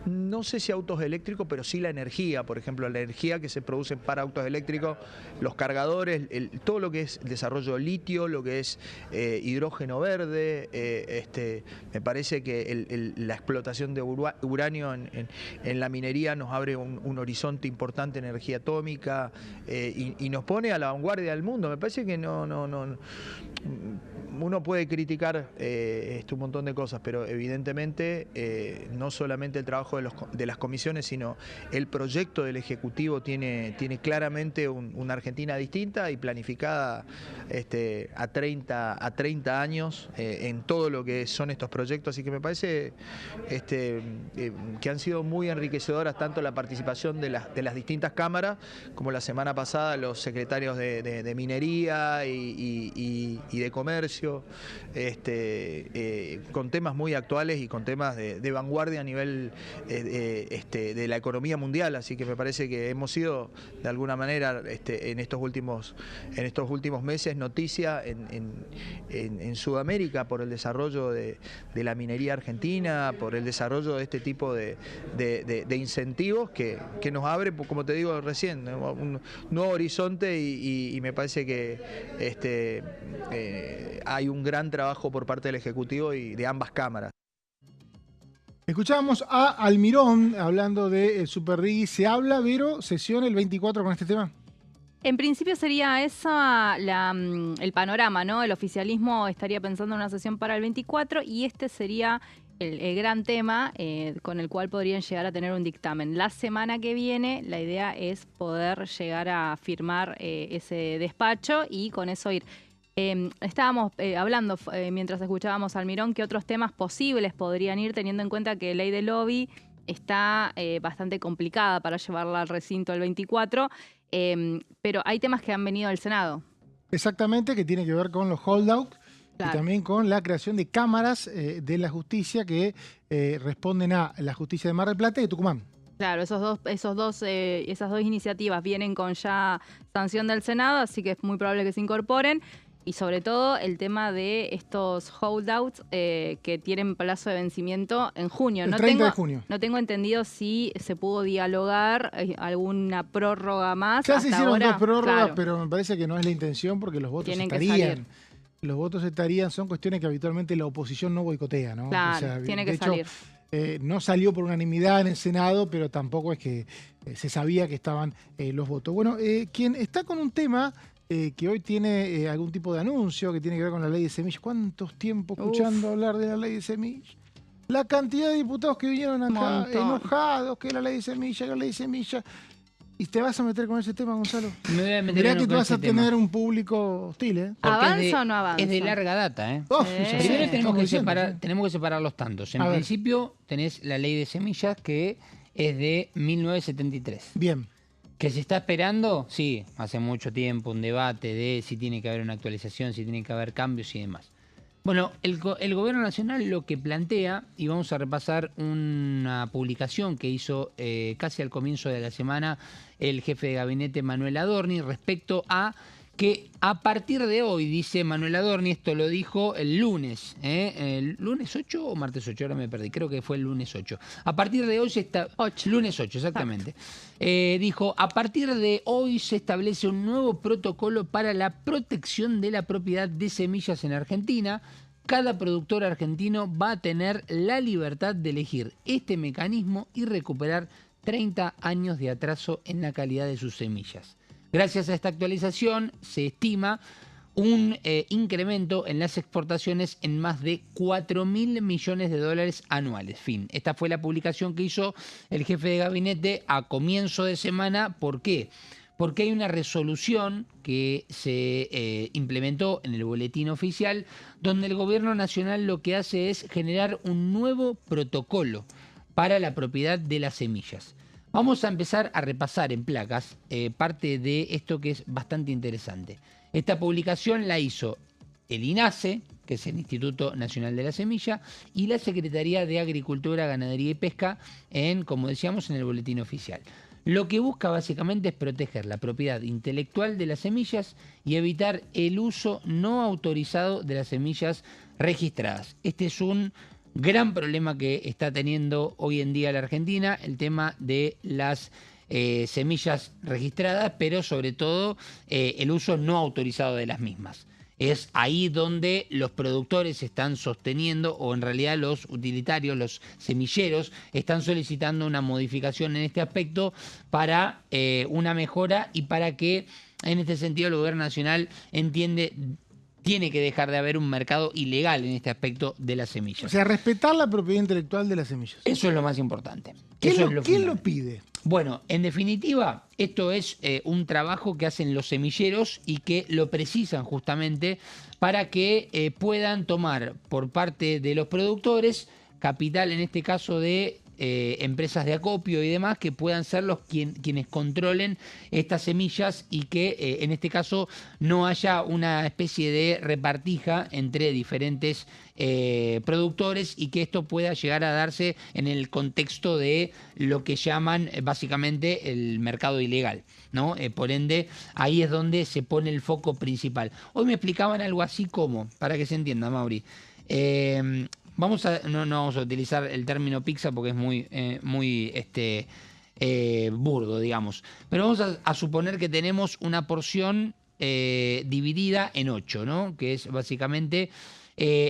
No sé si autos eléctricos, pero sí la energía. Por ejemplo, la energía que se produce para autos eléctricos, los cargadores, todo lo que es desarrollo de litio, lo que es hidrógeno verde, me parece que la explotación de uranio en la minería nos abre un horizonte importante en energía atómica y nos pone a la vanguardia del mundo. Me parece que uno puede criticar un montón de cosas, pero evidentemente no solamente el trabajo de las comisiones, sino el proyecto del Ejecutivo tiene claramente una Argentina distinta y planificada a 30 años en todo lo que son estos proyectos, así que me parece que han sido muy enriquecedoras tanto la participación de las distintas cámaras, como la semana pasada los secretarios de Minería y de Comercio, con temas muy actuales y con temas de vanguardia a nivel de la economía mundial, así que me parece que hemos sido de alguna manera en estos últimos meses noticia en Sudamérica por el desarrollo de la minería argentina, por el desarrollo de este tipo de incentivos que nos abre, como te digo recién, un nuevo horizonte y me parece que hay un gran trabajo por parte del Ejecutivo y de ambas cámaras. Escuchábamos a Almirón hablando de Super Riggy. ¿Se habla, Vero, sesión el 24 con este tema? En principio sería esa el panorama, ¿no? El oficialismo estaría pensando en una sesión para el 24 y este sería el gran tema con el cual podrían llegar a tener un dictamen. La semana que viene la idea es poder llegar a firmar ese despacho y con eso ir. Estábamos hablando mientras escuchábamos a Almirón que otros temas posibles podrían ir, teniendo en cuenta que ley de lobby está bastante complicada para llevarla al recinto el 24, pero hay temas que han venido al Senado. Exactamente, que tiene que ver con los holdouts. Claro. Y también con la creación de cámaras de la justicia que responden a la justicia de Mar del Plata y de Tucumán. Claro, esas dos iniciativas vienen con ya sanción del Senado, así que es muy probable que se incorporen. Y sobre todo el tema de estos holdouts que tienen plazo de vencimiento en junio. El 30 de junio. No tengo entendido si se pudo dialogar alguna prórroga más. Ya se hicieron ahora, dos prórrogas, claro, pero me parece que no es la intención porque los votos tienen que estarían. salir. Los votos estarían, son cuestiones que habitualmente la oposición no boicotea, ¿no? Claro, o sea, tiene que de hecho, salir. No salió por unanimidad en el Senado, pero tampoco es que se sabía que estaban los votos. Bueno, quien está con un tema que hoy tiene algún tipo de anuncio que tiene que ver con la ley de semillas. ¿Cuántos tiempos escuchando hablar de la ley de semillas? La cantidad de diputados que vinieron acá enojados que la ley de semillas, la ley de semillas. ¿Y te vas a meter con ese tema, Gonzalo? Me voy a meter Mirá que con tú vas ese a tema. tener un público hostil, ¿eh? ¿Avanza o no avanza? Es de larga data, ¿eh? ya Primero sé. tenemos que separar los tantos. En A ver. principio tenés la ley de semillas que es de 1973. Bien. ¿Que se está esperando? Sí, hace mucho tiempo un debate de si tiene que haber una actualización, si tiene que haber cambios y demás. Bueno, el Gobierno Nacional lo que plantea, y vamos a repasar una publicación que hizo casi al comienzo de la semana el jefe de gabinete Manuel Adorni respecto a que a partir de hoy, dice Manuel Adorni, esto lo dijo el lunes, ¿el lunes 8 o martes 8? Ahora me perdí, creo que fue el lunes 8. A partir de hoy se está... Lunes 8, exactamente. Dijo, a partir de hoy se establece un nuevo protocolo para la protección de la propiedad de semillas en Argentina. Cada productor argentino va a tener la libertad de elegir este mecanismo y recuperar 30 años de atraso en la calidad de sus semillas. Gracias a esta actualización se estima un incremento en las exportaciones en más de 4.000 millones de dólares anuales. Fin. Esta fue la publicación que hizo el jefe de gabinete a comienzo de semana. ¿Por qué? porque hay una resolución que se implementó en el boletín oficial, donde el gobierno nacional lo que hace es generar un nuevo protocolo para la propiedad de las semillas. Vamos a empezar a repasar en placas parte de esto que es bastante interesante. Esta publicación la hizo el INASE, que es el Instituto Nacional de la Semilla, y la Secretaría de Agricultura, Ganadería y Pesca, como decíamos, en el boletín oficial. Lo que busca básicamente es proteger la propiedad intelectual de las semillas y evitar el uso no autorizado de las semillas registradas. Este es un gran problema que está teniendo hoy en día la Argentina, el tema de las semillas registradas, pero sobre todo el uso no autorizado de las mismas. Es ahí donde los productores están sosteniendo, o en realidad los utilitarios, los semilleros, están solicitando una modificación en este aspecto para una mejora y para que, en este sentido, el gobierno nacional tiene que dejar de haber un mercado ilegal en este aspecto de las semillas. O sea, respetar la propiedad intelectual de las semillas. Eso es lo más importante. ¿Quién lo pide? Bueno, en definitiva, esto es un trabajo que hacen los semilleros y que lo precisan justamente para que puedan tomar por parte de los productores capital, en este caso de empresas de acopio y demás, que puedan ser quienes controlen estas semillas y que en este caso no haya una especie de repartija entre diferentes productores y que esto pueda llegar a darse en el contexto de lo que llaman básicamente el mercado ilegal, ¿no? Por ende, ahí es donde se pone el foco principal. Hoy me explicaban algo así como, para que se entienda, Mauri, no vamos a utilizar el término pizza porque es muy burdo, digamos. Pero vamos a suponer que tenemos una porción dividida en 8, ¿no? Que es básicamente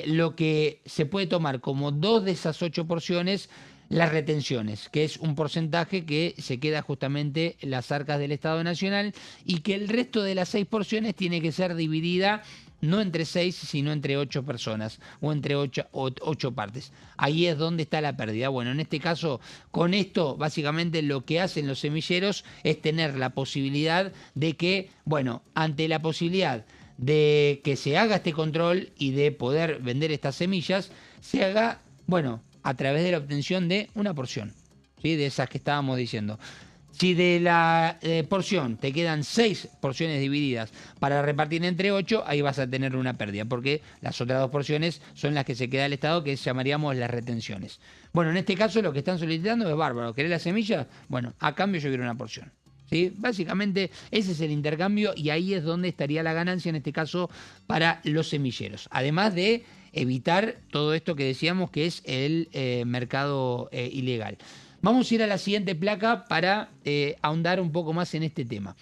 lo que se puede tomar como 2 de esas 8 porciones, las retenciones, que es un porcentaje que se queda justamente en las arcas del Estado Nacional y que el resto de las 6 porciones tiene que ser dividida no entre 6, sino entre 8 personas o entre 8 partes. Ahí es donde está la pérdida. Bueno, en este caso, con esto, básicamente lo que hacen los semilleros es tener la posibilidad de que, bueno, ante la posibilidad de que se haga este control y de poder vender estas semillas, se haga, bueno, a través de la obtención de una porción, ¿sí? De esas que estábamos diciendo. Si de la porción te quedan 6 porciones divididas para repartir entre 8, ahí vas a tener una pérdida, porque las otras 2 porciones son las que se queda el Estado, que llamaríamos las retenciones. Bueno, en este caso lo que están solicitando es bárbaro. ¿Querés la semilla? Bueno, a cambio yo quiero una porción. ¿Sí? Básicamente ese es el intercambio y ahí es donde estaría la ganancia, en este caso, para los semilleros. Además de evitar todo esto que decíamos que es el mercado ilegal. Vamos a ir a la siguiente placa para ahondar un poco más en este tema.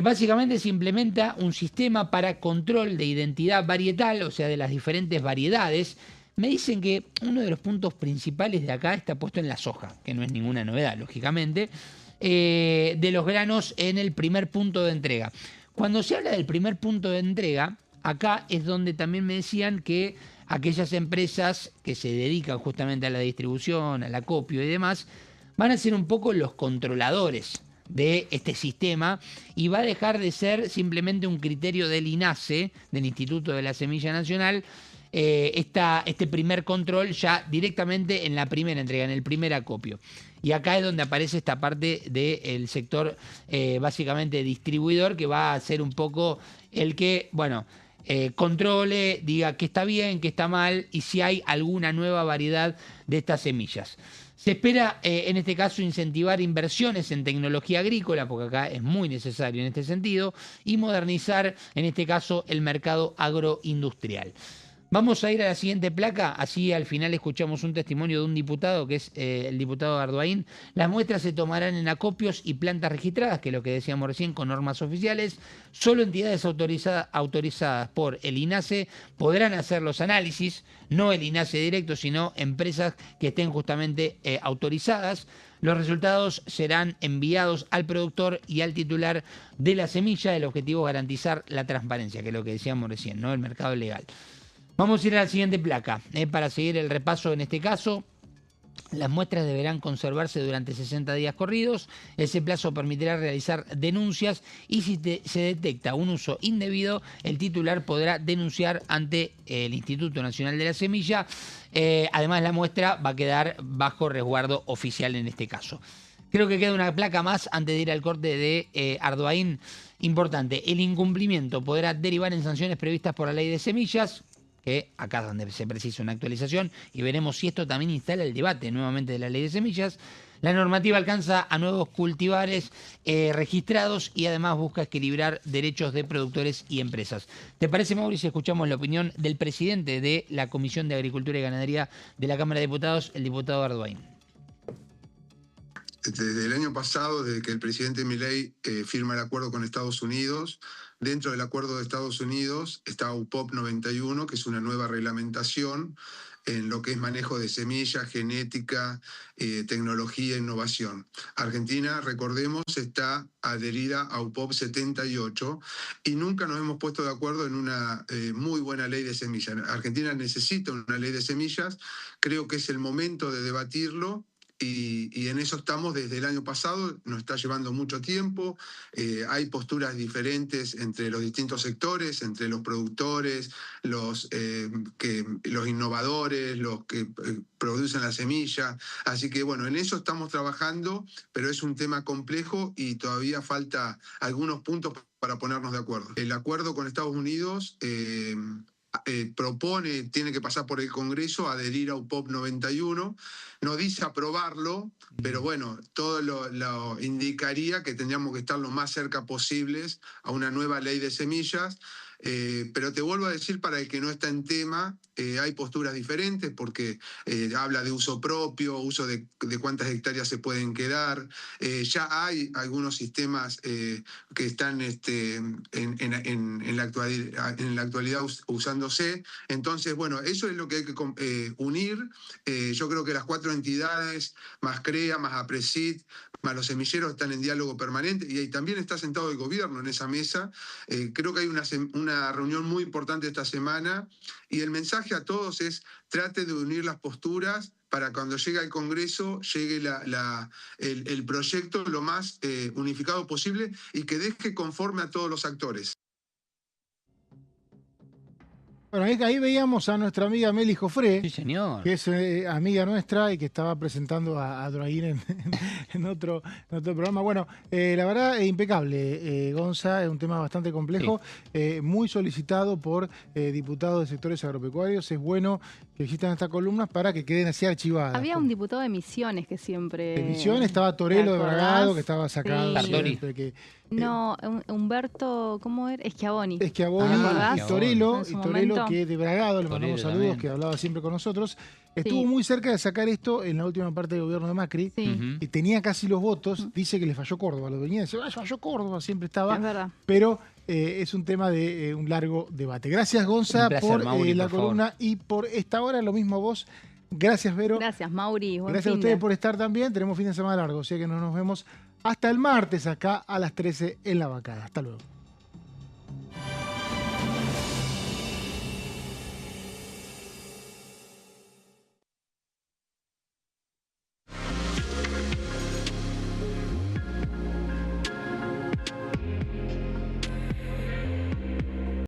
Básicamente se implementa un sistema para control de identidad varietal, o sea, de las diferentes variedades. Me dicen que uno de los puntos principales de acá está puesto en la soja, que no es ninguna novedad, lógicamente, de los granos en el primer punto de entrega. Cuando se habla del primer punto de entrega, acá es donde también me decían que aquellas empresas que se dedican justamente a la distribución, al acopio y demás, van a ser un poco los controladores de este sistema y va a dejar de ser simplemente un criterio del INASE, del Instituto de la Semilla Nacional, este primer control ya directamente en la primera entrega, en el primer acopio. Y acá es donde aparece esta parte del sector básicamente distribuidor, que va a ser un poco el que, bueno, controle, diga que está bien, que está mal y si hay alguna nueva variedad de estas semillas. Se espera en este caso incentivar inversiones en tecnología agrícola, porque acá es muy necesario en este sentido, y modernizar en este caso el mercado agroindustrial. Vamos a ir a la siguiente placa, así al final escuchamos un testimonio de un diputado, que es el diputado Arduaín. Las muestras se tomarán en acopios y plantas registradas, que es lo que decíamos recién, con normas oficiales. Solo entidades autorizadas por el INASE podrán hacer los análisis, no el INASE directo, sino empresas que estén justamente autorizadas. Los resultados serán enviados al productor y al titular de la semilla. El objetivo es garantizar la transparencia, que es lo que decíamos recién, ¿no? El mercado legal. Vamos a ir a la siguiente placa para seguir el repaso en este caso. Las muestras deberán conservarse durante 60 días corridos. Ese plazo permitirá realizar denuncias y si se detecta un uso indebido, el titular podrá denunciar ante el Instituto Nacional de la Semilla. Además, la muestra va a quedar bajo resguardo oficial en este caso. Creo que queda una placa más antes de ir al corte de Ardoain. Importante, el incumplimiento podrá derivar en sanciones previstas por la ley de semillas, que acá es donde se precisa una actualización, y veremos si esto también instala el debate nuevamente de la ley de semillas. La normativa alcanza a nuevos cultivares registrados y además busca equilibrar derechos de productores y empresas. ¿Te parece, Mauricio? Escuchamos la opinión del presidente de la Comisión de Agricultura y Ganadería de la Cámara de Diputados, el diputado Ardoain. Desde el año pasado, desde que el presidente Milei firma el acuerdo con Estados Unidos, dentro del acuerdo de Estados Unidos está UPOP 91, que es una nueva reglamentación en lo que es manejo de semillas, genética, tecnología e innovación. Argentina, recordemos, está adherida a UPOP 78 y nunca nos hemos puesto de acuerdo en una muy buena ley de semillas. Argentina necesita una ley de semillas, creo que es el momento de debatirlo. Y en eso estamos desde el año pasado, nos está llevando mucho tiempo, hay posturas diferentes entre los distintos sectores, entre los productores, los innovadores, los que producen la semilla, así que bueno, en eso estamos trabajando, pero es un tema complejo y todavía falta algunos puntos para ponernos de acuerdo. El acuerdo con Estados Unidos propone, tiene que pasar por el Congreso, adherir a UPOP 91, no dice aprobarlo, pero bueno, todo lo indicaría que tendríamos que estar lo más cerca posibles a una nueva ley de semillas, pero te vuelvo a decir, para el que no está en tema, hay posturas diferentes porque habla de uso propio, uso de cuántas hectáreas se pueden quedar, ya hay algunos sistemas que están en la actualidad usándose, entonces bueno, eso es lo que hay que unir. Yo creo que las 4 entidades, más CREA, más APRESID, más los semilleros están en diálogo permanente y ahí también está sentado el gobierno en esa mesa. Creo que hay una reunión muy importante esta semana y el mensaje a todos es: trate de unir las posturas para cuando llegue al Congreso llegue el proyecto lo más unificado posible y que deje conforme a todos los actores. Bueno, ahí veíamos a nuestra amiga Meli Jofré, sí, señor, que es amiga nuestra y que estaba presentando a Ardoain en otro programa. Bueno, la verdad es impecable, Gonza, es un tema bastante complejo, sí. Muy solicitado por diputados de sectores agropecuarios. Es bueno que existan estas columnas para que queden así archivadas. Había un diputado de Misiones que siempre... De Misiones estaba Torelo de Bragado, que estaba sacado. Sí. No, Humberto, ¿cómo era? Schiavoni. Schiavoni, y Torelo, que es de Bragado, le mandamos saludos, también, que hablaba siempre con nosotros. Estuvo muy cerca de sacar esto en la última parte del gobierno de Macri, y tenía casi los votos. Dice que le falló Córdoba, lo venía a decir, falló Córdoba, siempre estaba. Es verdad. Pero es un tema de un largo debate. Gracias, Gonza, por la columna y por esta hora. Lo mismo a vos. Gracias, Vero. Gracias, Mauri. Gracias a ustedes por estar también. Tenemos fin de semana largo, o sea que nos vemos hasta el martes acá a las 13 en La Bancada. Hasta luego.